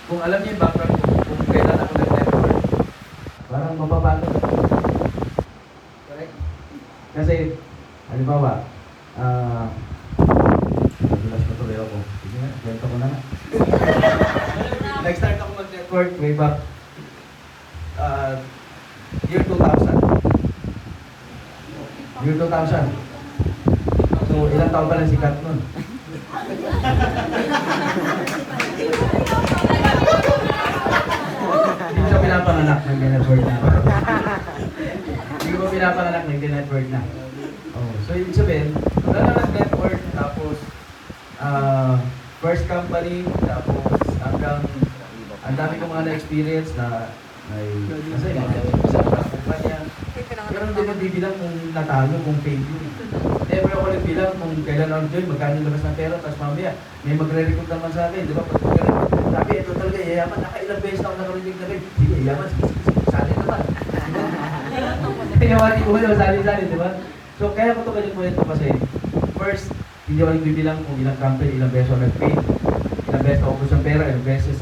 kung alam niyo yung background ko, kung kailan ako nag-network, parang mababago na. Correct? Kasi, halimbawa, nagulas pa tuloy ako. Sige nga, kwento ko na nga. Nag-start ako mag-network way back year 2000. Year 2000. So, ilang taon pa lang sikat nun? Hindi ko pinapanganak, nag-network na. Hindi ko pinapanganak, nag-network na. Oh, so, ibig sabihin, wala na nag-network, tapos, first company, tapos, hanggang, ang dami kong mga na-experience na, kasi, isa pa, kumpanya. Pero hindi ko bibilang kung natalo, kung failure. Never ako nagbilang kung kailan ako join, magkano labas ng pera, tapos mamaya, may magre-recruit naman sa akin, di ba? Pag magre-recruit, sabi, ito talaga, yayaman, nakailang beses na ako nakarinig na rin. Sige, yayaman, sali naman. Kaya wati ko yun, sali-sali, di ba? So, kaya ko ito kwento kasi, first, hindi ako nagbibilang kung ilang company, ilang beses ako nag-pay, ilang beses ako ubos ng pera, ilang beses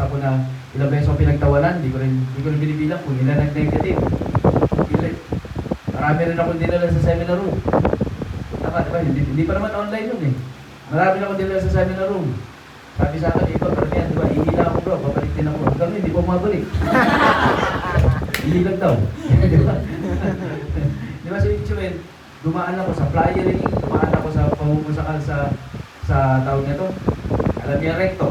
ako pinagtawanan, hindi ko rin binibilang kung ilan nag-negative. Marami rin ako dinala sa seminar room. Tama, diba? Hindi pa naman online yun eh. Marami na ako dinala sa seminar room. Sabi sa akin, iba, karamihan, diba? Ihila ako bro, babalik din ako. Hanggang hindi po mabalik. Ihilag daw. Diba? Diba, so ibig sabihin, dumaan ako sa flyering, dumaan ako sa pamumusakal sa tawag nito. Alam niyo yung recto?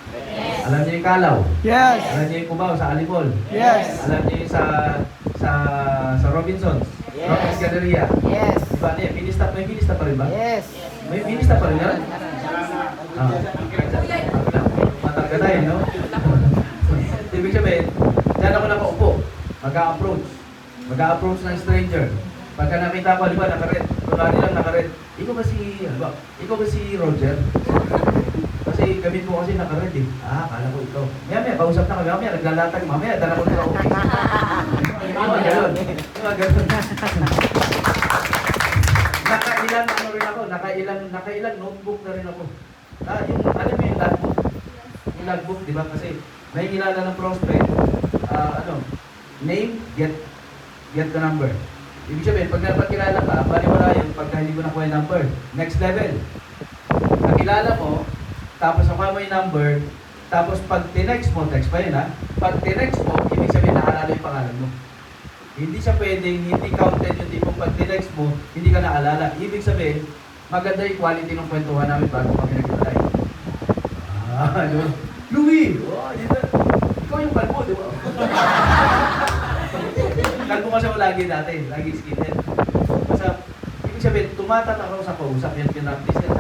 Yes. Alam niyo yung kalaw? Yes. Alam niyo yung kubaw sa Alipol? Yes. Alam niyo yung sa Robinsons? Yes. Robbins Galleria? Yes. Diba niya, may binista pa rin ba? Yes. May binista pa rin yan? Matargatay, no? Ibig sabihin, dyan ako nakaupo, mag-a-approach ng stranger. Pagka nakita ko, di ba, nakared, tulad nilang nakared, ikaw ba si Roger? Kasi gamit mo kasi nakared eh. Akala ko ikaw. Maya, kausap na kami, mamaya, naglalatag, mamaya, dala ko na sa office. Gano'n. Nakailang notebook na rin ako. Alam mo yung logbook? Yung logbook, di ba? Kasi may kilala ng prospect, name, get the number. Ibig sabihin, pag napakilala ka, baliwala yun pagka hindi mo nakuha yung number. Next level. Nakilala mo, tapos nakuha mo yung number, tapos pag tinext mo, text pa yun ha? Pag tinext mo, ibig sabihin nakalala yung pangalan mo. Hindi siya pwedeng, hindi counted yung tipong pag tinext mo, hindi ka naalala. Ibig sabihin, maganda yung quality ng kwentuhan namin bago kami naglalay. Louie! Oh, ikaw yung kalbo, di ba? Kalbo kasi ako lagi dati, lagi skinhead. Basta, ibig sabihin, tumatatak ako sa kausap, yan pinractice yan.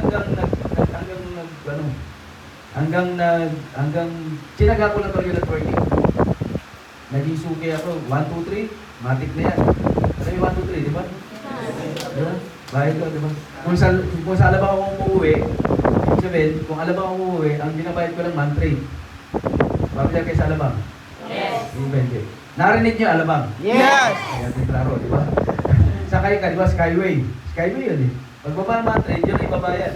Hanggang sinaga ko na talaga networking. Naging suki ako, 1, 2, 3, matik na yan. Ano yung 1, 2, 3, di ba? Diba? Bahay ko, di ba? Kung sa Alabang ako umuwi, ibig sabihin, kung Alabang ako umuwi, ang binabayad ko lang monthly. Pabila kayo sa Alabang? Yes. Hindi. Narinig niyo Alabang? Yes. Ayan, klaro, di ba? Sakay ka, di ba? Skyway. Skyway yun eh. Pagbaba ng monthly, yun ang ibabayad.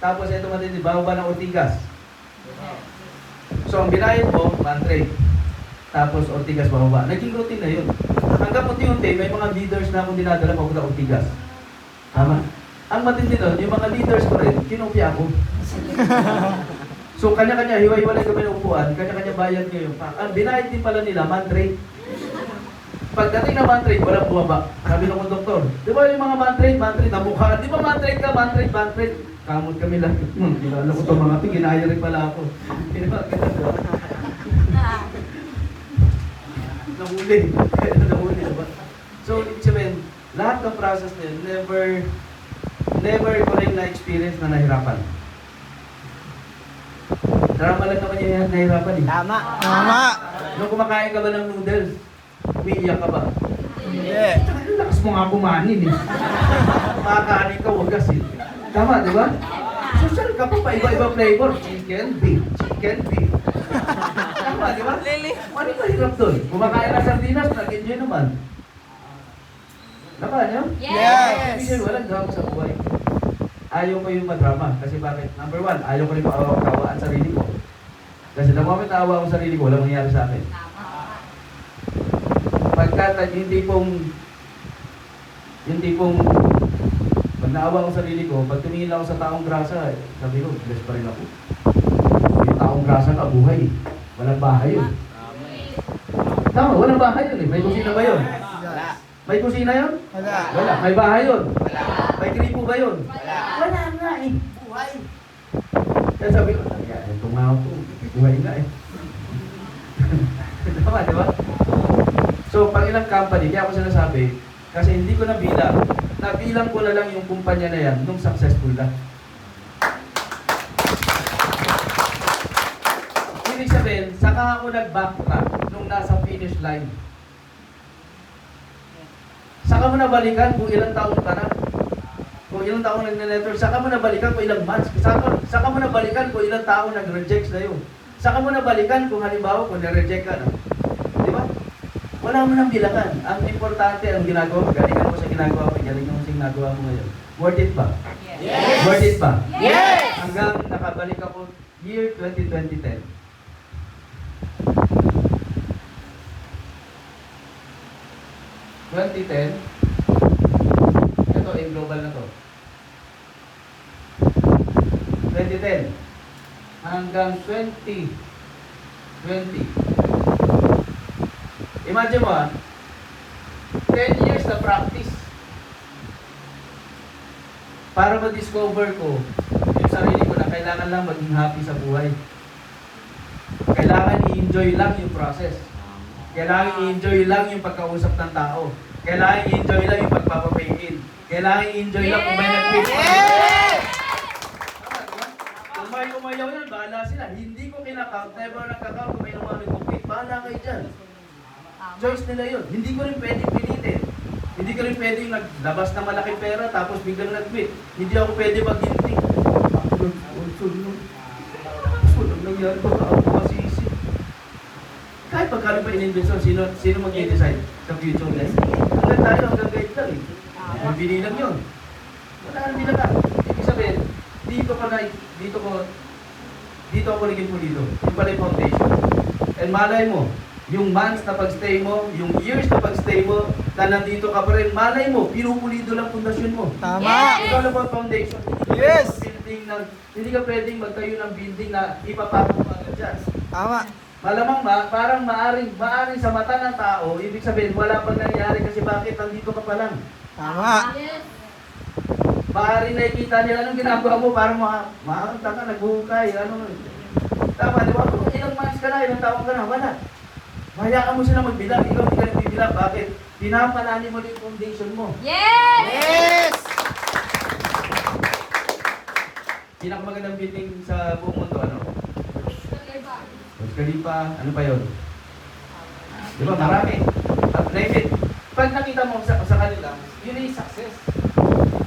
Tapos ito matindi, bababa ng Ortigas. So, ang binayad mo, monthly. Tapos Ortigas bababa. Naging routine na yun. Hanggang unti-unti, may mga leaders na akong dinadala papunta Ortigas. Tama? Ang matindi nun, yung mga leaders ko rin, kinopya ako. So, kanya-kanya, hiwa-hiwalay kami ng upuan, kanya-kanya bayad nyo yung ang binayad din pala nila, man-trade. Pagdating na man-trade, walang bumaba. Sabi ng doktor, di ba yung mga man-trade, namukhaan, di ba man-trade ka, man-trade. Kamot kami lang. Kilala ko itong mga ito, ginaya rin pala ako. Nahuli. Nahuli, diba? So, ibig sabihin, lahat ng process na yun, never ko rin na-experience na nahirapan. Drama lang naman yung nahirapan eh. Tama. Tama. Nung kumakain ka ba ng noodles, umiiyak ka ba? Hindi. Ang lakas mo nga kumanin eh. Makakanin ka, wagas eh. Tama, di ba? Social ka pa, iba-iba flavor. Chicken, beef. Tama, di ba? Ano ba hirap doon? Kumakain ng sardinas, nag-enjoy naman. Tama niyo? Yes. Ibig sabihin, walang drama sa buhay. Ayaw ko yung madrama. Kasi bakit? Number one, ayaw ko rin makakawaan sarili ko. Kasi the moment naawa ko sa sarili ko, walang mangyari sa akin. Tama. Pagka yung tipong pag naawa ko sa sarili ko, pag tumingin ako sa taong grasa, sabi ko, bless pa rin ako. Yung taong grasa ka, buhay. Walang bahay yun. Tama, walang bahay yun eh. May kusina ba yun? Wala. May kusina yun? Wala. Wala. May bahay yun? Wala. May gripo ba yun? Wala. Wala nga eh. Buhay. Kaya sabi ko, ito nga ako. Buhay nga eh. Tama, di ba? So, pag ilang company, kaya ako sinasabi, kasi hindi ko nabilang. Nabilang ko na lang yung kumpanya na yan nung successful na. Ibig sabihin, saka ako nag-backtrack nung nasa finish line. Saka mo na balikan kung ilang taon ka na. Kung ilang taon nag-network, saka mo na balikan kung ilang months. Saka mo na balikan kung ilang taon nag-reject sa'yo. Saka mo na balikan kung halimbawa kung na-reject ka na. Di ba? Wala mo nang bilangan. Ang importante ang ginagawa mo. Galingan mo sa ginagawa mo. Galingan mo sa ginagawa mo ngayon. Worth it ba? Yes. Worth it ba? Yes. Hanggang nakabalik ako year 2010. Ito, global na to. 2010 hanggang 2020. Imagine mo 10 years na practice para ma-discover ko yung sarili ko na kailangan lang maging happy sa buhay. Kailangan i-enjoy lang yung process. Kailangan i-enjoy lang yung pagkausap ng tao. Kailangan i-enjoy lang yung pagpapapay-in. Kailangan i-enjoy lang kung may nag-quit. Kung may umayaw yan, bahala sila. Hindi ko kinakount, never nagkakount kung may naman nag-quit. Bahala kayo dyan. Choice nila yun. Hindi ko rin pwedeng pilitin. Hindi ko rin pwedeng naglabas ng malaking pera tapos biglang nag-quit. Hindi ako pwede mag-hinti. Walang nangyari ko ako masisi. Kahit pagkano pa in-invest, sino mag-decide sa future na yun? Hanggang tayo, hanggang guide lang eh. Ang binilang yun. Wala nang bilang. Ibig sabihin, dito ako naging pulido. Yung pala yung foundation. And malay mo, yung months na pag-stay mo, yung years na pag-stay mo, na nandito ka pa rin, malay mo, pinupulido lang pundasyon mo. Tama. Ikaw lang ang foundation. Yes. Hindi ka pwedeng magtayo ng building na ipapako mo agad dyan. Tama. Malamang parang maaring sa mata ng tao, ibig sabihin wala pang nangyari kasi bakit nandito ka pa lang. Tama. Yes. Maaring nakikita nila anong ginagawa mo, parang makakanta ka, nagbuhukay, Tama, di ba? Kung ilang months ka na, ilang taon ka na, wala. Hayaan mo sila magbilang, ikaw hindi ka nagbibilang. Bakit? Pinapalani mo yung foundation mo. Yes. Yes. Pinakamagandang building sa buong mundo, ano? Burj Khalifa, ano pa yun? Di ba? Marami. Name it. Pag nakita mo sa kanila, yun ay success.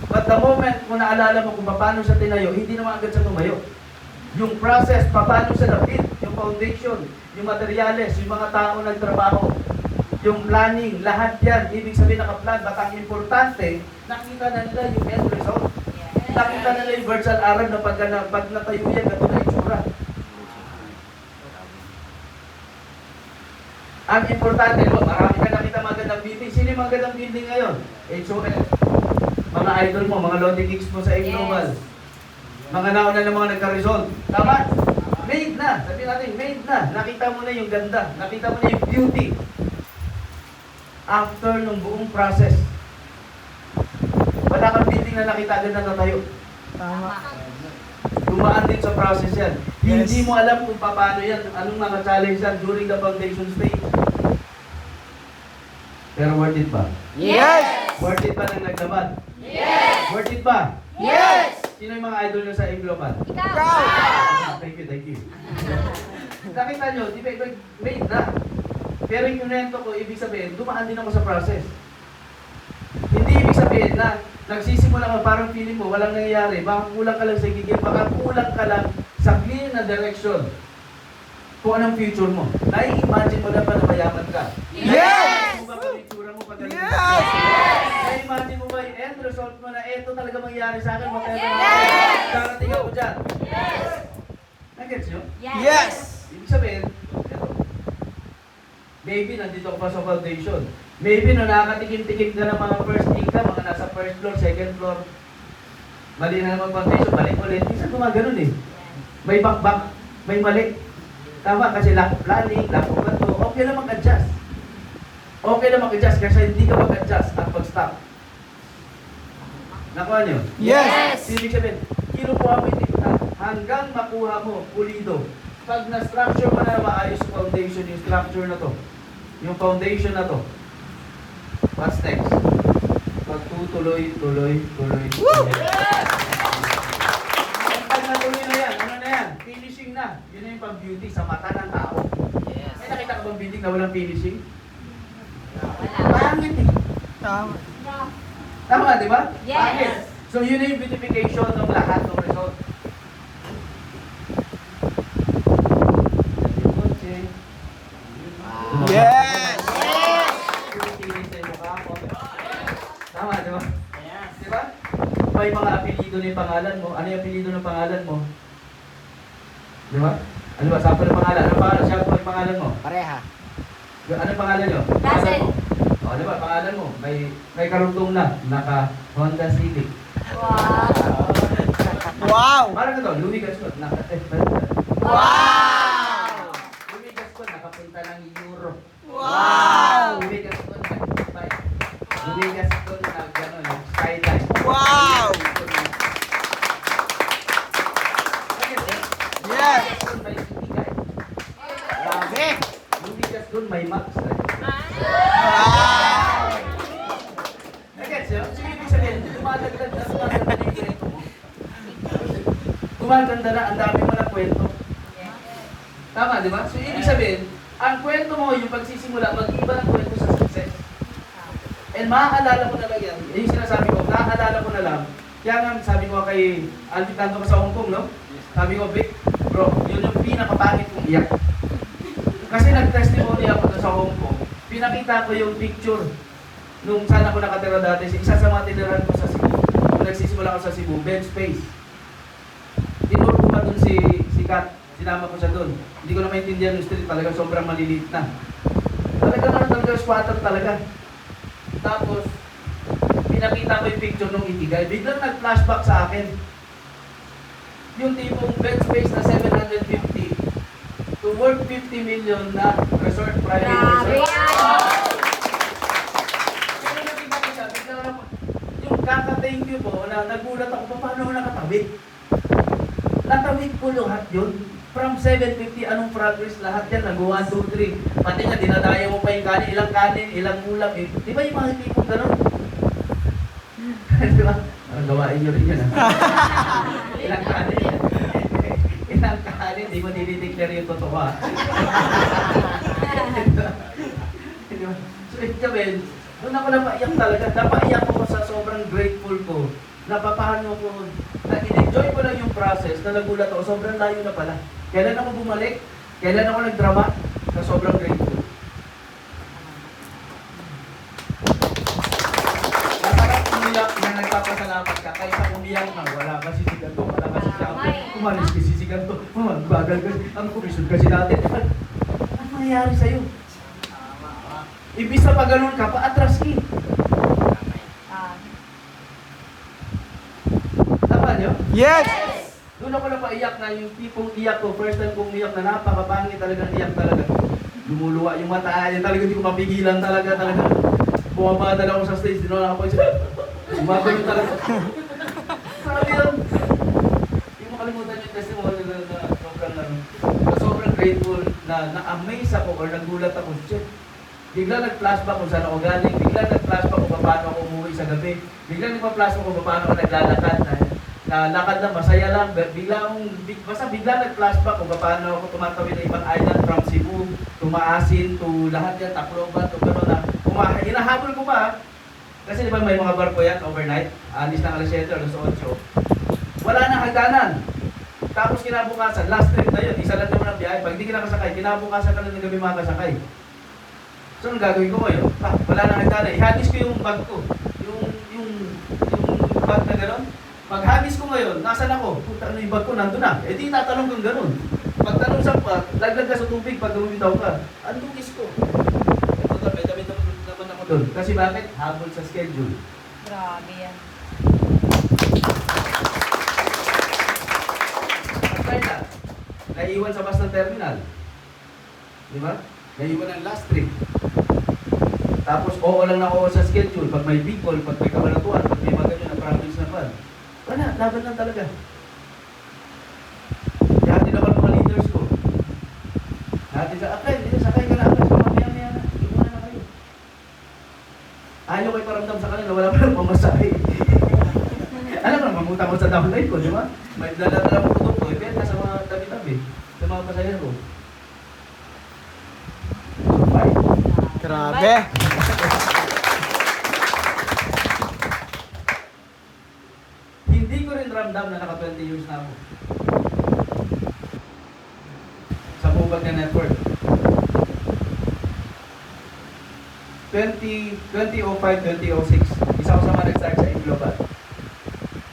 But the moment kung naalala mo kung paano siya tinayo, hindi naman agad siya tumayo. Yung process, paano siya na-build, yung foundation, yung materyales, yung mga tao nagtrabaho, yung planning, lahat yan, ibig sabihin naka-plan, but ang importante, nakita na nila yung end result. Nakita na nila yung virtual Arab na pag natayo yan, gato na itsura. Ang importante, marami ka nakita magandang building. Sino yung magandang building ngayon? HOF. Mga idol mo, mga Lodi Kicks mo sa Global. Mga nauna ng mga nagka-result. Tama? Made na. Sabihin natin, made na. Nakita mo na yung ganda. Nakita mo na yung beauty. After nung buong process. Wala kang building na nakita agad na natayo. Tama. Dumaan din sa process yan. Yes. Hindi mo alam kung paano yan, anong mga challenge yan during the foundation stage. Pero worth it ba? Yes. Worth it ba nang naglaban? Yes. Worth it ba? Yes. Sino yung mga idol nyo sa Global? Ikaw. Thank you. Nakita nyo, di ba made na. Pero yung kunento ko, ibig sabihin, dumaan din ako sa process. Hindi ibig sabihin na nagsisimula ka, parang feeling mo, walang nangyayari, baka kulang ka lang sa gigil, baka kulang ka lang sa clear na direction kung anong future mo. Nai-imagine mo na ba na mayaman ka? Yes! Nai-imagine mo ba ang itsura mo pag ganito? Yes! Nai-imagine mo ba yung end result mo na eto talaga mangyayari sa akin? Yes! Darating ako dyan. Yes. Nag-gets nyo? Yes. Ibig sabihin, eto. Maybe nandito ka pa sa foundation. Maybe no nakakatikim-tikim ka ng mga first income, mga nasa first floor, second floor. Mali na naman foundation, balik ulit. Minsan gumaganon eh. May bakbak, may mali. Tama, kasi lack of planning, lack of ganito. Okay lang mag-adjust. Okay lang mag-adjust kasi hindi ka mag-adjust at pag-stop. Nakuha niyo? Yes. Ibig sabihin, kinukuha mo yung tikman hanggang makuha mo, pulido. Pag na-structure mo na maayos yung foundation, yung structure na to, yung foundation na to, what's next? Pagtutuloy, tuloy. Pag natuloy na yan, ano na yan? Finishing na. Yun na yung pang-beauty sa mata ng tao. May nakita ka bang building na walang finishing? Pangit eh. Tama. Tama, di ba? Yes. Pangit. So yun na yung beautification ng lahat ng result. Yes. Tama, di ba? Di ba? May mga apelido na yung pangalan mo. Ano yung apelido ng pangalan mo? Di ba? Ano ba? Sample ng pangalan. Ano pangalan? Siya po yung pangalan mo. Pareha. Ano pangalan nyo? Russell. O, di ba? Pangalan mo. May karugtong na. Naka Honda Civic. Wow. Wow. Parang ito, Louis Gascon. Wow. Louis Gascon, nakapunta ng Europe. Wow. Louis Gascon, nag-bike. Louis Gascon, skydive. Wow. Yes. Gascon, may Civic. Grabe. Louis Gascon, may Max. Wow. Nagets yun? So, ibig sabihin, tumatagdag na yung kwento mo. Gumaganda na, ang dami mo na kwento. Tama, di ba? So, ibig sabihin, ang kwento mo, yung pagsisimula, mag-iba ng kwento sa success. And maaalala ko na lang yan. Yung sinasabi ko, naaalala ko na lang. Kaya nga, sabi ko kay Alvin, tanto ka sa Hong Kong, no? Sabi ko, Vic, bro, yun yung pinakapangit kong iyak. Kasi nag-testimony ako doon sa Hong Kong. Pinakita ko yung picture nung saan ako nakatira dati. Isa sa mga tinirahan ko sa Cebu. Nung nagsisimula ako sa Cebu, bed space. Tinuro ko pa doon si Kat. Sinama ko siya doon. Hindi ko na maintindihan yung street. Talaga sobrang maliliit na. Talaga squatter talaga. Tapos, pinakita ko yung picture nung Itigay. Biglang nag-flashback sa akin. Yung tipong bed space na 750 to worth 50 million na resort, private Grabe resort. yan. Kaya nakita ko siya, biglang yung kaka-thank you po, na nagulat ako, paano ako nakatawid? Natawid ko lahat yun. From 750, anong progress lahat yan? Nag-1, 2, 3. Pati nga, dinadaya mo pa yung kanin, ilang ulam. Eh. Di ba yung mga tipong gano'n? Di ba? Parang gawain nyo rin yun, ha? Ilang kanin. Ilang kanin, di mo nilideclare yung totoo, ha? Di ba? So, ibig sabihin, doon ako napaiyak talaga. Napaiyak ako sa sobrang grateful ko. Napapaano ko, na in-enjoy ko lang yung process, na nagulat ako, sobrang layo na pala. Kailan ako bumalik? Kailan ako nagdrama? Na sobrang grateful. Masarap umiyak na nagpapasalamat ka kaysa umiyak na wala kasi si Ganto, wala kasi si Ate. Umalis kasi si Ganto, bagal kasi, ang komisyon kasi natin. Ano nangyayari sa'yo? Ibig na pag ganun ka, pa-atras ka. Tama niyo? Yes. Doon ako napaiyak na yung tipong iyak ko, first time kong iyak na napakapangit talagang iyak talaga. Lumuluwa yung mata niya talaga, hindi ko mapigilan talaga. Bumabada na ako sa stage, di na ako Gumagano talaga. Sabi yun. Hindi mo kalimutan yung testimony na sobrang grateful na na-amaze ako or nagulat ako. Shit. Bigla nag-flashback kung saan ako galing. Bigla nag-flashback kung paano ako umuwi sa gabi. Bigla nag-flashback kung paano ako naglalakad. Na lakad lang, masaya lang. Basta bigla nag-flashback kung paano ako tumatawid na ibang island from Cebu, tumaasin, to lahat yan, Tacloban, to gano'n na. Hinahabol ko pa. Kasi di ba may mga barko yan overnight, alis ng alas 7 o alas 8. Wala na hagdanan. Tapos kinabukasan, last trip na yun, isa lang naman ang biyahe. Pag hindi ka nakasakay, kinabukasan ka lang ng gabi makasakay. So, anong gagawin ko ngayon? Wala na hagdanan. Ihagis ko yung bag ko. Yung bag na gano'n. Maghagis ko ngayon, nasan ako? Puta, ano yung bag ko? Nandun na. Eh di tatalong kang gano'n. Pag tanong pa, laglag ka sa tubig pag lumitaw ka. Ang dugis ko. Ito to, may damit naman ako doon. Kasi bakit? Habol sa schedule. Grabe yan. Patay na. Naiiwan sa bus ng terminal. Di ba? Naiiwan ang last trip. Tapos oo lang na oo sa schedule. Pag may big call, pag may kabalatuan, pag may mga ganyan na province na pan. Wala, laban lang talaga. Kaya naman mga leaders ko. Natin sa akay, sakay ka na agad. Mamaya-maya na. Iwan na kayo. Ayaw kayo paramdam sa kanila, wala pa lang pamasahe. Alam mo, mamutang ko sa downline ko, di ba? May dala-dala mo produkto, ibenta sa mga tabi-tabi, sa mga pasahero. Bye. Grabe. Hindi ko rin ramdam na naka 20 years na ako. Sa Mubag na network. 2005, 2006, isa ko sa mga nag-start sa Global.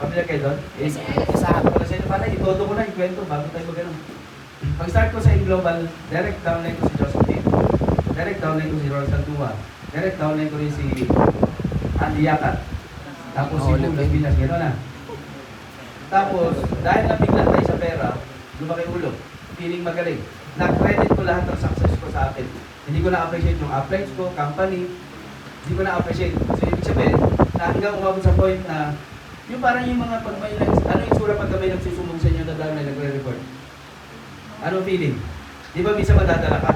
Familiar kayo doon? Isahan ko na sa inyo. Para itodo ko na, ikwento bago tayo mag-anong. Pag-start ko sa Global, direct downline ko si Joseph Tim. Direct downline ko si Ron Saldua. Direct downline ko rin si Andy Yakat. Tapos si Bung Las Piñas, gano'n na. Tapos, dahil nabigla tayo sa pera, lumaki ulo. Feeling magaling. Na-credit ko lahat ng success ko sa akin. Hindi ko na-appreciate yung upgrades ko, company. Hindi ko na-appreciate. So, ibig sabihin, na hanggang umabot sa point na yung parang yung mga pag may ano yung sura pag may nagsusumbong sa inyo na dahil may nagre-report? Anong feeling? Di ba minsan madadala ka?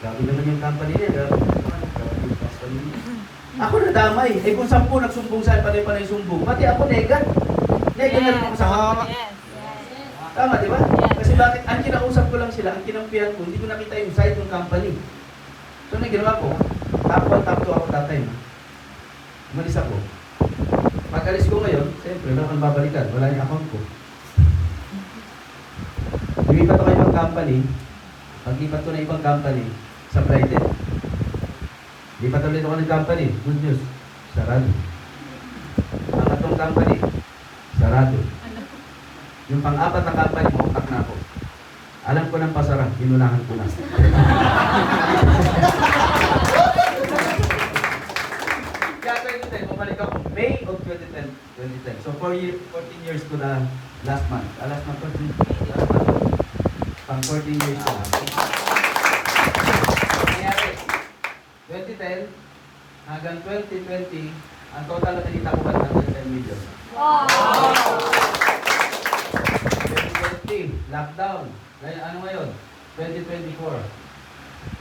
Grabe naman yung company niya. Grabe yung company niya. Ako nadamay. Eh kung 10 nagsumbong sa'yo, panay-panay sumbong. Pati ako negat. Negat na rin ako sa company. Yes. Tama, di ba? Kasi bakit? Ang kinausap ko lang sila, ang kinampihan ko, hindi ko nakita yung side ng company. So, na ginawa ko, top 1, top 2 ako that time. Umalis ako. Pag-alis ko ngayon, siyempre, wala kang babalikan. Wala yung account ko. Lumipat ako ibang company. Pag-lipat ko na ibang company, sa Brighton. Lipat ulit ako ng company. Good news. Sarado. Pangatlong company. Sarado. Yung pang-apat na company, mautak na ako. Alam ko ng pasara, inunahan ko na. Kaya 2010, bumalik ako May of 2010. So 14 years ko na last month. Last month, pang 14 years ko na. Nangyari, 2010 hanggang 2020, ang total na kinita ko 110 million. Wow! 2020, lockdown. Ngayon, ano ngayon? 2024.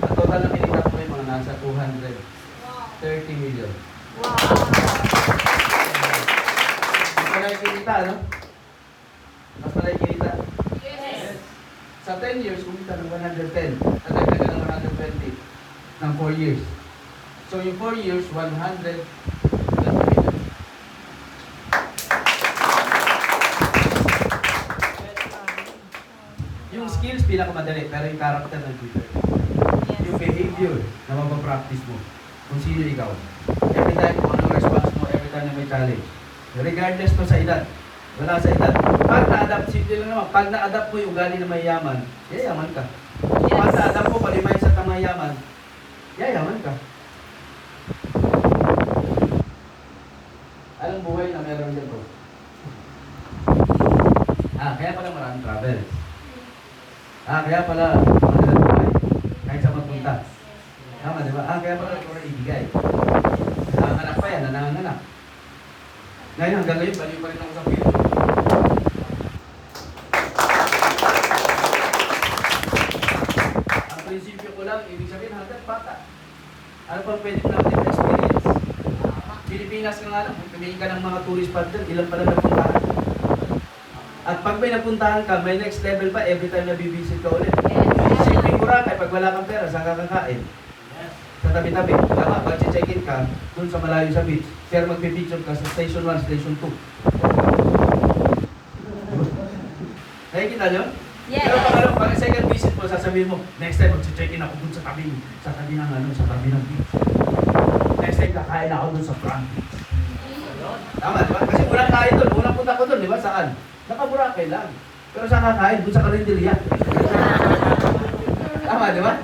Ang total na kinita ko ay mga nasa 230 million. Wow! Mas malay kinita, no? Mas malay kinita. Yes! Sa 10 years, kumita ng 110. Nadagdagan ng 120 ng 4 years. So, yung 4 years, 120 million. Yung skills, pinakamadali, pero yung character ng leader. Yung behavior na mapapractice mo. Kung sino ikaw. Every time kung anong response mo, every time na may challenge. Regardless pa sa edad. Wala sa edad. Pag na-adapt, simple lang naman, pag na-adapt mo yung ugali na mayaman, yayaman ka. Pag na-adapt mo, palimay sa kamayaman, yayaman ka. Anong buhay na meron dyan bro? Kaya pala maraming travel. Kaya pala madalang buhay. Kahit sa magpunta. Tama, di ba? Kaya pala ito rin ibigay. Nanganganak pa yan, nanganganak. Ngayon, hanggang ngayon, baliw pa rin ako sa video. Ang prinsipyo ko lang, ibig sabihin, hanggang bata. Ano pang pwede mo natin experience? Pilipinas ka nga lang, tumingin ka ng mga tourist spot dyan, ilan pala napuntahan. At pag may napuntahan ka, may next level pa every time na bibisit ka ulit. Simpleng Boracay, pag wala kang pera, saan ka kakain? Sa tabi-tabi. Tama, pag check-in ka, dun sa malayo sa beach, pero magpipicture ka sa station 1, station 2. Nakikita nyo? Yes! Pero pag second visit mo, sasabihin mo, next time mag-check-in ako dun sa tabi ng beach. Next time kakain ako dun sa front beach. Tama, di ba? Kasi unang kain dun, unang punta ko dun, di ba? Saan? Naka-Boracay lang. Pero saan kakain? Doon sa karinderya. Tama, di ba?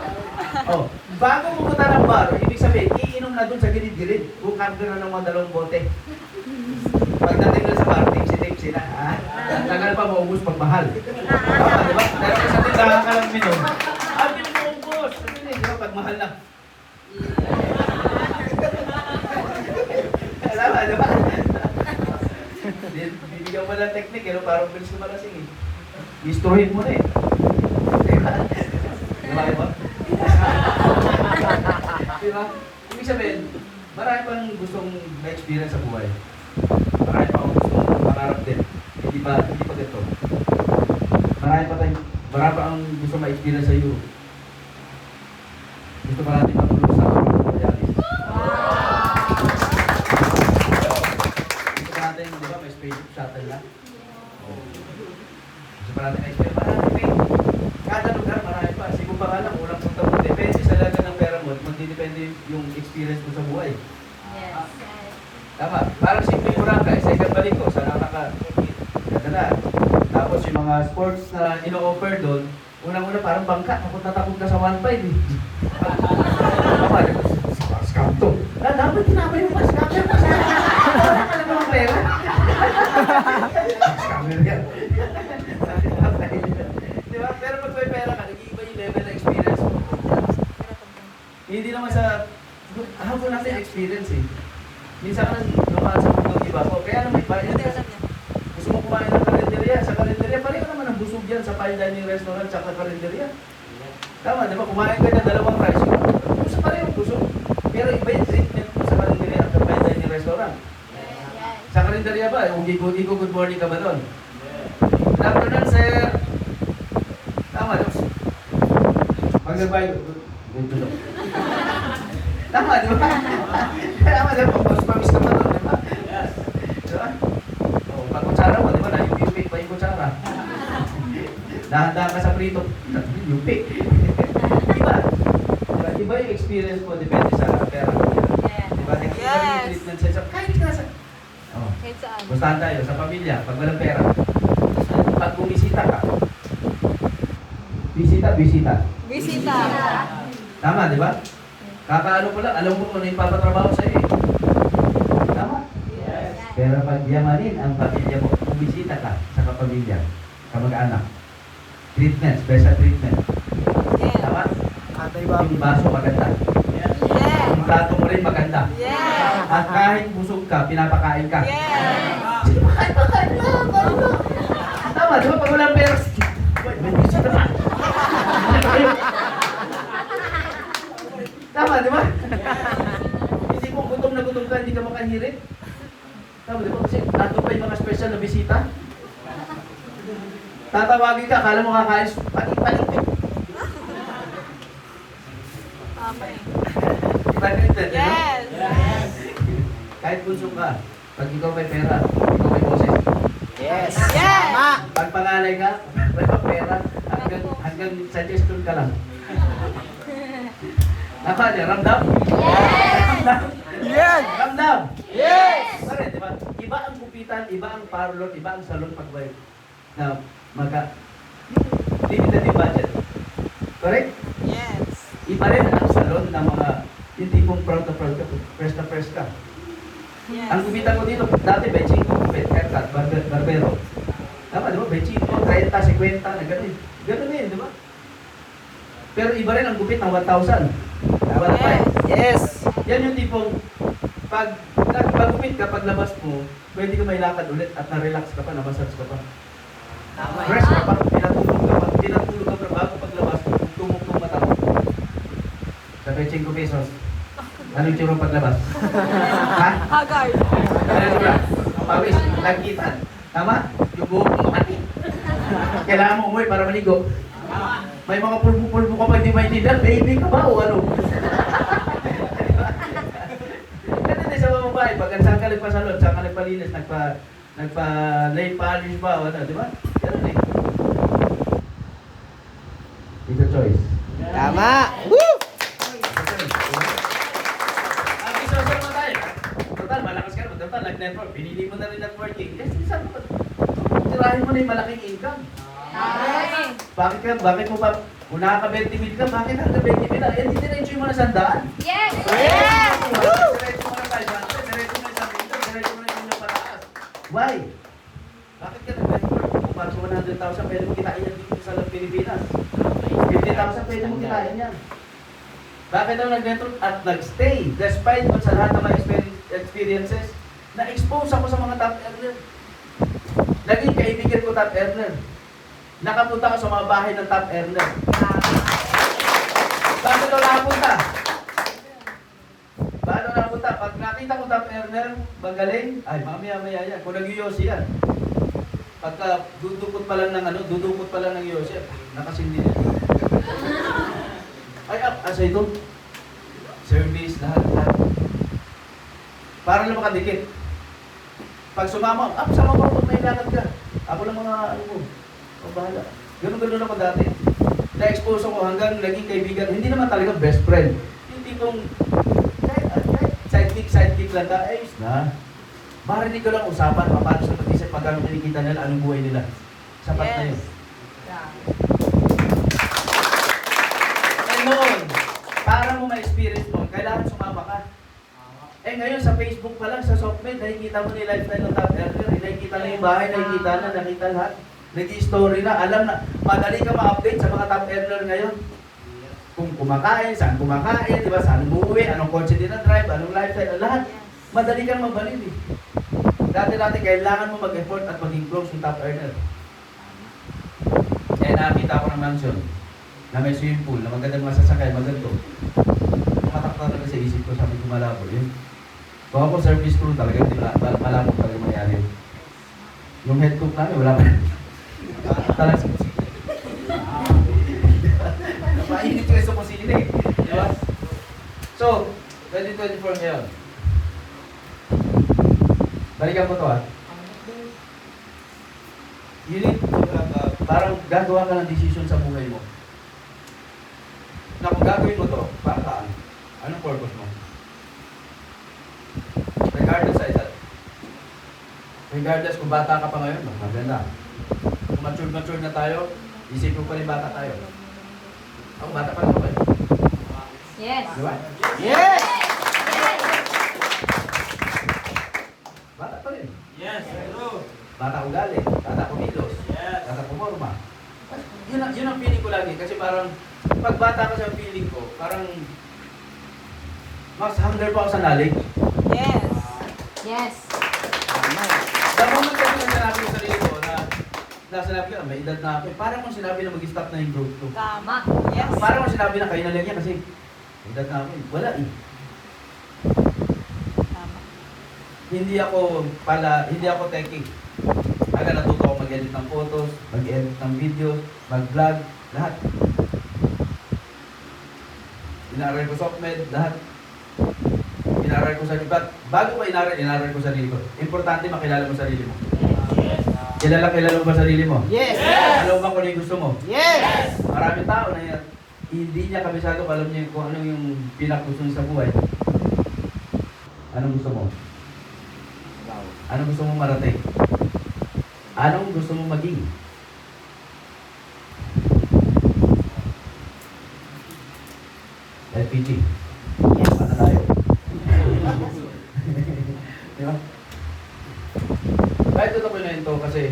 Oh, bago pumunta ng bar, ibig sabihin, iinom na doon sa gilid-gilid. Bukang ka na ng mga 2 bote. Pagdating na sa bar, tipsy-tipsy na. Ah, tagal pa maubos pagmahal. Tama, di ba? Pero sa tindahan ka lang minom. Ah, pinag-maubos. Di ba, pagmahal na. Tama, di ba? Bibigyan mo ng technique, eh, no? Parang bilis ko malasing eh. Istrohin mo na eh. Diba? Diba ba? Diba? Ibig sabihin, marami pang gustong ma-experience sa buhay. Marami pang gustong mangarap din. Hindi pa ganito. Marami pa ang gusto ma-experience sa iyo. Gusto pa natin matulog sa Royales. Gusto pa natin, di ba, may spaceship shuttle na. Gusto pa natin ma-experience. Marami. Kada lugar, marami pa. Siguro pa nga lang, ulang punta mo. Depende sa laga ng pera mo. Magdidepende yung experience mo sa buhay. Yes. Tama. Parang simple Boracay. Second balik ko. Sana ganda na. Tapos yung mga sports na ino-offer doon, unang-una parang bangka. Takot ka sa 1.5 eh. Tama. Scam to. Dapat tinapay mo pa. Scammer pa. Wala ka lang mga pera. Scammer yan. Diba? Pero pag may pera ka, nag-iiba yung level ng experience mo. Hindi naman sa habol natin experience eh. Minsan ka nang lumaan sa mundo, diba? O, kaya naman iba. Gusto mo kumain ng karinderya. Sa karinderya, pareho naman ang busog yan sa fine dining restaurant sa karinderya. Tama, di ba? Kumain ka na 2 rice. Gusto pareho busog. Pero iba yung treatment mo sa karinderya at sa fine dining restaurant. Sa karinderya ba? Ugi-ugi good morning ka ba doon? Good afternoon, sir. Tama, Diyos. Pag nagbayad, ganito daw. Tama, di ba? Tama, di ba? Pamiss ka pa doon, di ba? Di ba? O, pag kutsara mo, di ba? Nayupik pa yung kutsara. Dahan-dahan ka sa prito, yupik. Di ba? Diba yung experience mo, depende sa pera mo. Di ba? Nagkita rin yung treatment sa kahit ka sa... Oh. Kahit saan. Gustahan tayo sa pamilya, pag walang pera. Pag bumisita ka, bisita. Bisita. Tama, di ba? Kakaano ko lang, alam mo kung ano yung papatrabaho sa'yo eh. Tama? Yes. Pero pag yamanin ang pamilya mo, bumisita ka sa kapamilya, kamag-anak. Treatment, special treatment. Yes. Tama? Atay ba? Yung baso maganda. Yes. Yung plato mo rin maganda. Yes. At kahit busog ka, pinapakain ka. Yes. Sige, pakain lang. Tama, di ba? Pag walang pera, may bisita ka. Tama, di ba? Hindi mo gutom na gutom ka, hindi ka makahirit. Tama, di ba? Kasi ato pa yung mga special na bisita. Tatawagin ka, akala mo kakain, palit. Okay. Palit din, di ba? Yes. Kahit busog ka, pag ikaw may pera, ikaw may boses. Yes. Yes. Tama. Pag pangalay ka, may pera, hanggang suggestion ka lang. Apa niya? Ramdam? Yes. Ramdam? Yes. Ramdam? Yes. Pare, di ba? Iba ang kupitan, iba ang parlor, iba ang salon pag may na limited yung budget. Correct? Yes. Iba rin ang salon ng mga yung tipong proud na fresh ka. Yes. Ang kupitan ko dito, dati benching ko, haircut, barbero. Tama, di ba? Benching ko, 30, 50, na ganun. Ganun din, di ba? Pero iba rin ang gupit ng 1,000. Tama na tayo. Yes. Yan yung tipong pag nagpagupit ka, paglabas mo, pwede ka may lakad ulit at na-relax ka pa, na-massage ka pa. Tama. Fresh ka pa, pinatulog ka pa bago paglabas, tumugtong mata mo. Sa 25 pesos, anong tsura paglabas? Ha? Haggard. Ano tsura? Pawis, nagkitan. Tama? Yung buhok mo makati. Kailangan mo umuwi para maligo. May mga pulbo-pulbo ka pa hindi maintindihan, baby ka ba o ano? Ganun din sa mga babae, pag saan ka nagpasalon, saan ka nagpalinis, nagpa-nail polish ba o ano, di ba? Ganun eh. It's a choice. Tama. Woo! Social naman tayo. Total, malakas ka naman. Total, nag-network. Pinili mo na rin networking. Kasi saan mo, tirahin mo na yung malaking income. Amen. Bakit mo pa, kung nakaka-20 mil ka, bakit nakaka-20 mil? Eh, hindi diretso mo na 100. Yes. Yes! Diretso mo na 500, diretso mo na 1,000, diretso mo na yung pataas. Why? Bakit ka nag-network? Kung para sa 100,000, pwede mo kitain yan dito sa Pilipinas. 50,000, pwede mo kitain yan. Bakit daw nag-network at nag-stay? Despite mo sa lahat ng mga experiences, na-expose ako sa mga top earner. Naging kaibigan ko top earner. Nakapunta ako sa mga bahay ng top earner. Bakit daw nakapunta? Paano nakapunta? Pag nakita ko top earner, magaling, ay mamaya-maya yan. Kung nag-yosi yan. Pagka dudukot pa lang ng dudukot pa lang ng yosi, nakasindi yan. Ay, asa ito? Service, lahat. Para lang makadikit. Pag sumama, sama ko pag may lakad ka. Ako lang mga mo. O bahala. Ganun ako dati. Na-expose ako hanggang naging kaibigan. Hindi naman talaga best friend. Hindi kong sidekick lang ka, ayos na. Marinig ko lang usapan, paano sa pag-isip, pagkano kinikita nila, anong buhay nila. Sapat na yun. And noon, para mo ma-experience mo, kailangan sumama ka. Eh ngayon sa Facebook pa lang, sa SoftMed, nakikita mo ni lifestyle ng top earner, nakikita na yung bahay, nakikita lahat. Nag-i-story na, alam na, madali ka ma-update sa mga top earner ngayon. Kung kumakain, saan kumakain, di ba, saan umuwi, anong kotse din na drive, anong lifestyle, lahat. Madali kang mabalin eh. Dati-dati, kailangan mo mag-effort at maging close yung top earner. Eh nakita ko ng mansion, na may swimming pool, na magandang masasakay, maganda. Matak talaga sa isip ko, sabi ko malabo yun. Kung ako service crew talaga, hindi malabo talaga mangyari yun. Yung head cook namin, wala pa. Talaga. Mainit yung sa kusina eh. Di ba? So, 2024 ngayon. Balikan mo to You need, parang gagawa ka ng decision sa buhay mo. Na kung gagawin mo to, para saan? Anong purpose mo? Regardless sa edad. Regardless kung bata ka pa ngayon, maganda. Kung mature na tayo, isip mo pa rin bata tayo. Ako bata pa lang ako eh. Yes. Di ba? Yes! Bata pa rin. Yes, true. Bata ugali, bata kumilos, Yes. bata kumorma. Yun ang feeling ko lagi. Kasi parang, pag bata ka sa feeling ko, parang mas hunger pa ako sa knowledge. Yes! Yes. The moment kasi na sinabi ko sa sarili ko na sinabi ko, may edad na ako eh. Parang kung sinabi na mag-stop na yung growth ko. Tama! Yes! Parang kung sinabi na kayo na lang yan kasi may edad na ako eh. Wala eh. Tama. Hindi ako techie. Aga natuto ako mag-edit ng photos, mag-edit ng videos, mag-vlog, lahat. Inaral ko SoftMed, lahat. Inaral ko sarili. Bago pa inaral ko sarili ko. Importante makilala mo sarili mo. Yes. Kilala mo ba sarili mo? Yes! Alam mo ba kung ano yung gusto mo? Yes! Maraming tao na yan, hindi niya kabisado alam niya kung ano yung pinakagusto niya sa buhay. Anong gusto mo? Anong gusto mo marating? Anong gusto mo maging? LPG. Ano tayo? Di ba? Kahit ito ko na ito kasi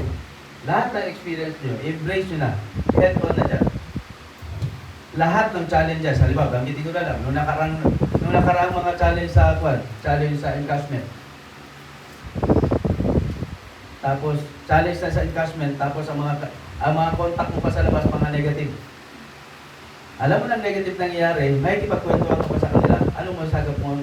lahat ng experience nyo, embrace nyo na. Head on na dyan. Lahat ng challenges, halimbawa, banggitin ko na lang, nung nakarang mga challenge sa challenge sa encashment. Tapos, challenge na sa encashment, tapos ang mga contact mo pa sa labas, mga negative. Alam mo ng negative nangyayari, may kipagkwentuhan mo pa sa kanila, anong masagap mo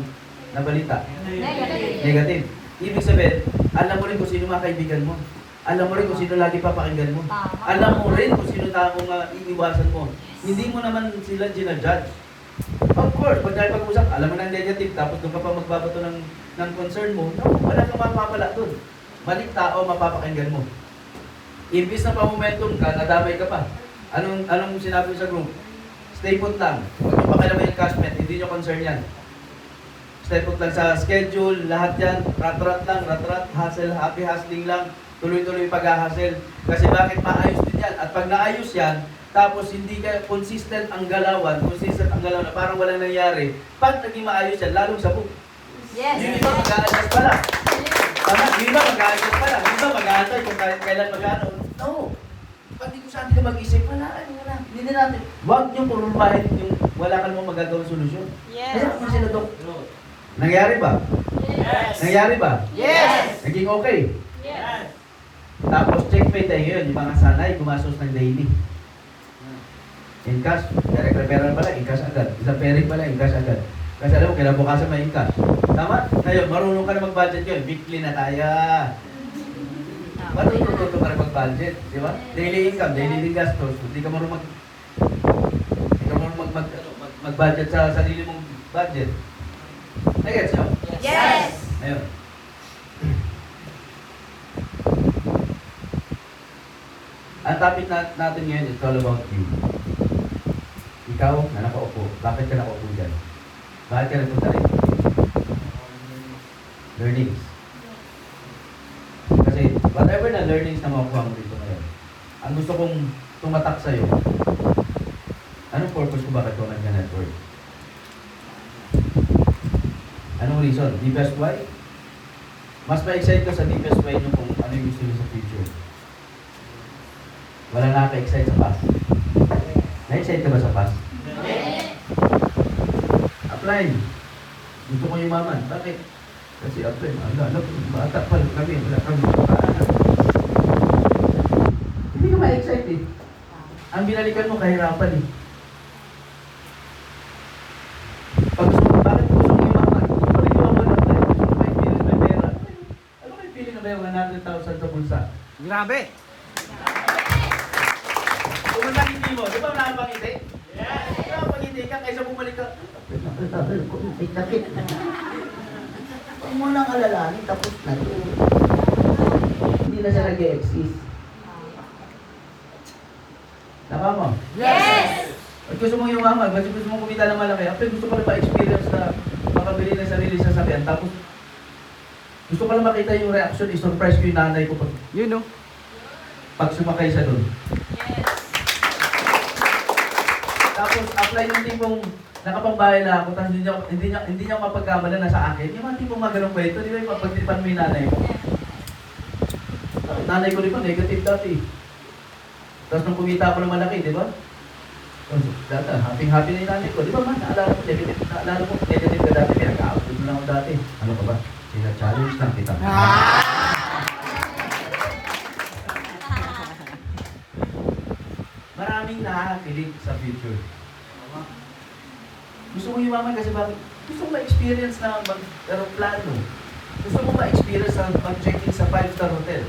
na balita? Negative. Negative. Ibig sabihin, alam mo rin kung sino mga kaibigan mo. Alam mo rin kung sino lagi papakinggan mo. Tama. Alam mo rin kung sino taong iiwasan mo. Hindi mo naman sila ginajudge. Of course, pag tayo pag-usap, alam mo ng negative, tapos doon ka pa magbabato ng concern mo, no, wala kang mapapala doon. Maling tao, mapapakinggan mo. Imbis na pa-momentum ka, nadamay ka pa. Anong sinabi sa group? Stay put lang. Huwag nyo pakialaman yung cashmate, hindi nyo concern yan. Stay put lang sa schedule, lahat yan, rat-rat lang, rat-rat, hustle, happy hustling lang, tuloy-tuloy pag-hustle. Kasi bakit maayos din yan. At pag naayos yan, tapos hindi ka consistent ang galawan, parang walang nangyari, pag naging maayos yan, lalong sabog. Yes. Yung iba mag-a-adjust pa lang. Tama? Yung iba mag-a-adjust pa lang. Yung iba mag-a-antay kung kailan mag-ano. No. Pag di ko saan ka mag-isip, wala. Hindi na natin. Huwag niyong purulmahin yung wala ka namang magagawang solusyon. Yes. Kaya kung sila Dok. Nangyari ba? Yes. Nangyari ba? Yes. Naging okay. Yes. Tapos checkmate tayo ngayon, yung mga sanay, gumastos ng daily. In cash, direct referral pala, in cash agad. Isang pairing pala, in cash agad. Kasi alam mo, kinabukasan may in cash. Tama? Ngayon, marunong ka na mag-budget yun. Weekly na tayo. Marunong ka na mag-budget. Di ba? Daily income, daily din gastos. Hindi ka marunong mag-budget sa sarili mong budget. Nagets nyo? Yes. Ngayon. Ang topic natin ngayon is all about you. Ikaw na nakaupo. Bakit ka nakaupo dyan? Bakit ka nagpunta rin? Learnings. Kasi whatever na learnings na makuha mo dito ngayon, ang gusto kong tumatak sa'yo, anong purpose ko bakit ko nag-network? Anong reason? Deepest why? Mas ma-excite ka sa deepest why nyo kung ano yung gusto nyo sa future. Wala nakaka-excite sa past. Na-excite ka ba sa past? Apply. Gusto ko yumaman. Bakit? Kasi apply. Alam, bata pa lang kami. Wala kami paanan. Hindi ka ma-excite eh. Ang binalikan mo kahirapan eh. Pag gusto mo, bakit gusto mo yumaman? Gusto mo rin yumaman apply. Gusto mo may feeling na pera. Ano may feeling na may 100,000 sa bulsa? Grabe! Pumunta hindi mo, di ba nakapangiti? Yes! Nakapangiti ka kaysa bumalik ka. Sakit. Huwag mo nang alalahanin, tapos na ito. Hindi na siya nag-e-exist. Tama mo? Yes. At gusto mong yumaman, kasi gusto mong kumita ng malaki, pero gusto ko lang pa-experience na makabili ng sarili sa sasakyan, tapos gusto ko lang makita yung reaction, i-surprise ko yung nanay ko Yun no? pag sumakay siya doon. Yes. Tapos apply yung tipong nakapangbahay na ako, tapos hindi niya mapagkamalan na sa akin. Yung mga tipong mga ganong kwento, di ba yung pagtripan mo yung nanay mo? Nanay ko rin pa, negative dati. Tapos nung kumita ako ng malaki, di ba? Dati, happy na yung nanay ko. Di ba man, naalala ko, negative ka dati, pinag-aapod mo lang ako dati. Ano ka ba? Challenge lang kita. Maraming nakakakilig sa future. Gusto mo yumaman kasi bakit? Gusto mo ma-experience na mag-aeroplano. Gusto mo ma-experience na mag-check-in sa 5-star hotel.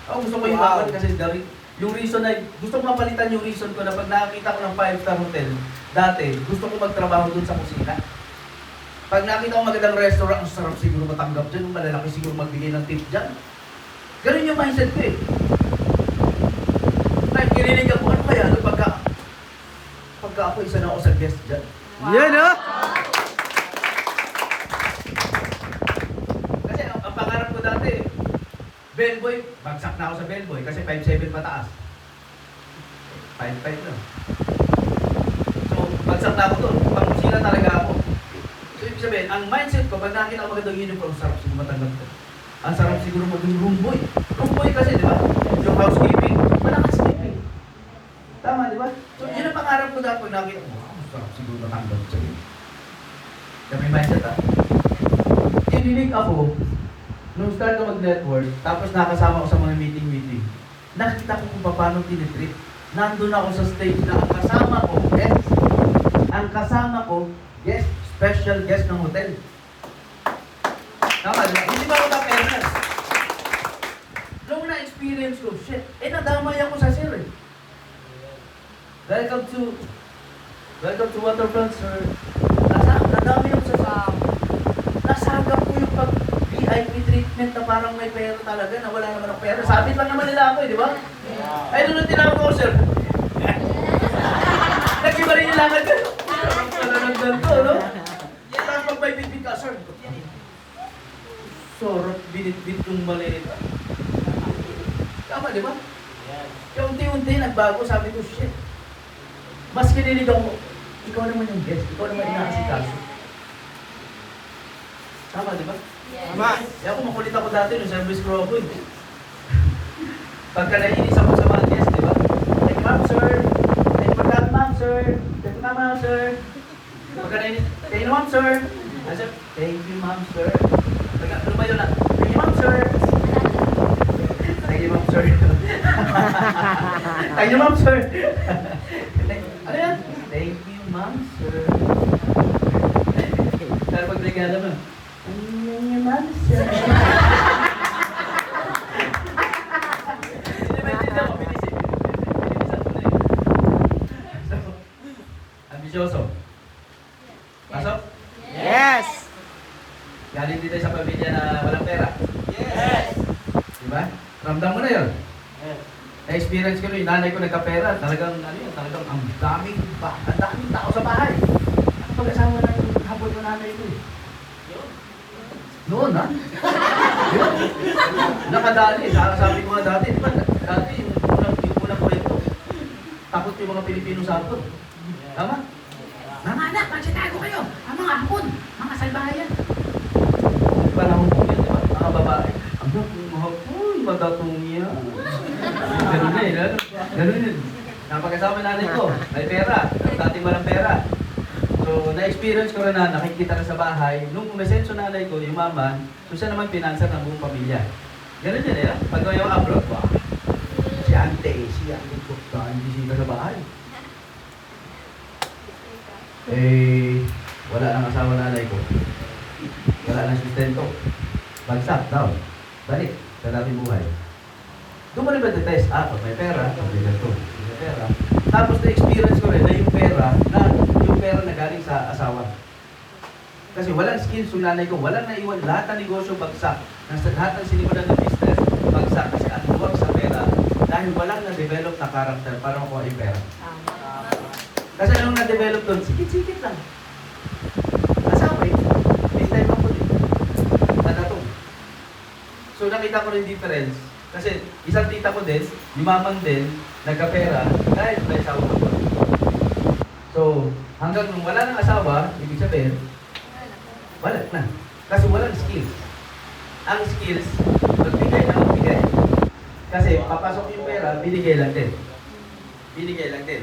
Ako gusto ko yumaman kasi yung reason na, gusto ko mapalitan yung reason ko na pag nakakita ko ng 5-star hotel, dati, gusto ko magtrabaho dun sa kusina. Pag nakita ko magandang restaurant, ang sarap siguro matanggap dyan, malalaki siguro magbigay ng tip dyan. Ganun yung mindset ko eh. Kahit kinilig ako, ano kaya? Ano pagka ako isa na ako sa guest dyan? Yan no? Kasi ang pangarap ko dati, bellboy, bagsak na ako sa bellboy kasi 5'7" pataas. 5'5" lang. So, bagsak na ako doon. Pangkusina talaga ako. So, ibig sabihin, ang mindset ko, pag nakita ko magandang uniform, sarap siguro matanggap ko. Ang sarap siguro maging room boy. Room boy kasi, di ba? Yung housekeeping, malakas sleeping. Tama, di ba? So, yun ang pangarap ko dati pag nakita ko, wow, sarap siguro matanggap ko. Kaya may mindset Kinilig ako, nung start ko mag-network, tapos nakasama ko sa mga meeting, nakita ko kung paano tinitreat. Nandun ako sa stage na ang kasama ko, guest, special guest ng hotel. Tama, diba? Hindi ba ako na-fairness? Nung na-experience ko, shit, nadamay ako sa sir eh. Welcome to Waterfront, sir. Nadamay ako sa sir. Nasagap ko yung pag-VIP treatment na parang may pera talaga, na wala naman ang pera. Sabit lang naman nila ako eh, di ba? Ay, doon ang tinawag ko, sir. Nag-iba rin yung lakad ko. Palanagdan ko, no? Tapos pag may bitbit ka, sir. Sorot, binitbit yung maliit. Tama, di ba? Kaya unti-unti nagbago, sabi ko, shit. Mas kinilig ako, ikaw naman yung guest, ikaw naman yung nakasikaso. Tama, di ba? Tama. Kaya ako makulit ako dati nung service crew ako eh. Pagka naiinis ako sa mga guest, di ba? Thank you, ma'am, sir. Thank you, ma'am, sir. Thank you, ma'am, sir. Pagka naiinis, thank you, ma'am, sir. I said, thank you, ma'am, sir. Pagka lumayo na, thank you, ma'am, sir. Thank you, ma'am, sir. Thank you, ma'am, sir. Ano yan? Thank you, ma'am, sir. Pero pag brigada mo, thank you, ma'am, sir. Hindi maintindihan ko, binisip. Binisan ko na yun. So, ambisyoso. Pasok? Yes. Galing dito sa pamilya na walang pera. Yes. Di ba? Ramdam mo na yun. Yes. Na-experience ko rin, yung nanay ko nagkapera. Talagang, ano yun, talagang ang daming tao sa bahay. Ano pag-asawa na yung habol ng nanay ko eh? Noon, ha? Yun. Nakadali. Sabi ko nga dati, di ba? Dati, yung unang kwento. Takot yung mga Pilipino sa hapon. Tama? Mga anak, magsitago kayo! Ang mga hapon, mga salbahayan. Di ba nahong po yan, di ba? Mga babae. Ang mga hapon, madatong yan. Ganun na eh, ganun yun. Napag-asawa nanay ko, may pera. Dating walang pera. So, na-experience ko rin na nakikita rin sa bahay. Nung umesenso nanay ko, yung mama, so siya naman pinanser ng buong pamilya. Ganun yun eh. Pag yung abroad, wow. Si ante, hindi sila sa bahay. Eh, wala nang asawa nanay ko. Wala nang sustento. Bagsak daw. Balik sa dating buhay. Doon mo rin ba test? Pag may pera, may ganito. May pera. Tapos na-experience ko rin na yung pera na galing sa asawa. Kasi walang skills yung nanay ko. Walang naiwan. Lahat ng negosyo bagsak. Lahat ng sinimulan ng business bagsak. Kasi ang work sa pera dahil walang na-develop na karakter para makuha yung pera. Kasi anong na-develop doon? Sikit-sikit lang. Asawa eh. May time ako din. Nadatong. So nakita ko rin difference. Kasi isang tita ko din, yumaman din, nagkapera, dahil may asawa ko. So hanggang nung wala ng asawa, ibig sabihin, wala na. Kasi walang skills. Ang skills, magbigay na magbigay. Kasi papasok yung pera, binigay lang din. Binigay lang din.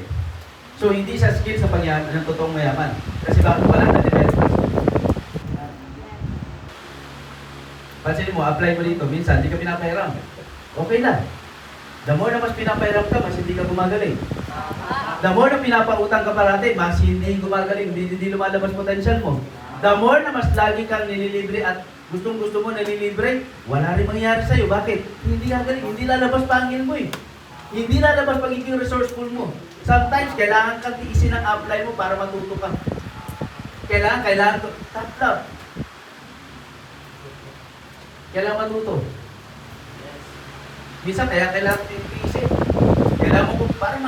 So, hindi sa skill sa pagyaman ng totoong mayaman. Kasi bakit wala na develop. Pansin mo, apply mo dito. Minsan, hindi ka pinapahiram. Okay lang. The more na mas pinapahiram ka, mas hindi ka gumagaling. The more na pinapautang ka parati, mas hindi gumagaling. Hindi lumalabas potential mo. The more na mas lagi kang nililibre at gustong-gusto mo nililibre, wala rin mangyayari sa'yo. Bakit? Hindi gagaling. Hindi lalabas pangil mo eh. Hindi lalabas pagiging resourceful mo. Sometimes, kailangan kang tiisin ang apply mo para matuto ka. Kailangan, top love. Kailangan matuto. Minsan, kailangan tiisin. Kailangan mo, para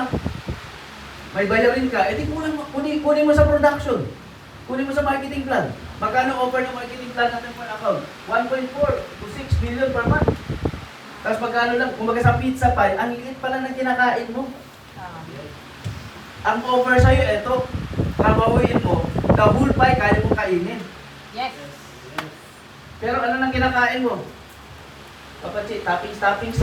may bayarin ka, edi kunin mo sa production. Kunin mo sa marketing plan. Magkano offer ng marketing plan natin per account? 1.4 to 6 million per month. Tapos magkano lang, kung sa pizza pie, ang liit pala ng kinakain mo. Ang offer sa'yo, eto, trabahuin mo, the whole pie, kaya mong kainin. Yes. Pero ano nang kinakain mo? Kapatid, toppings.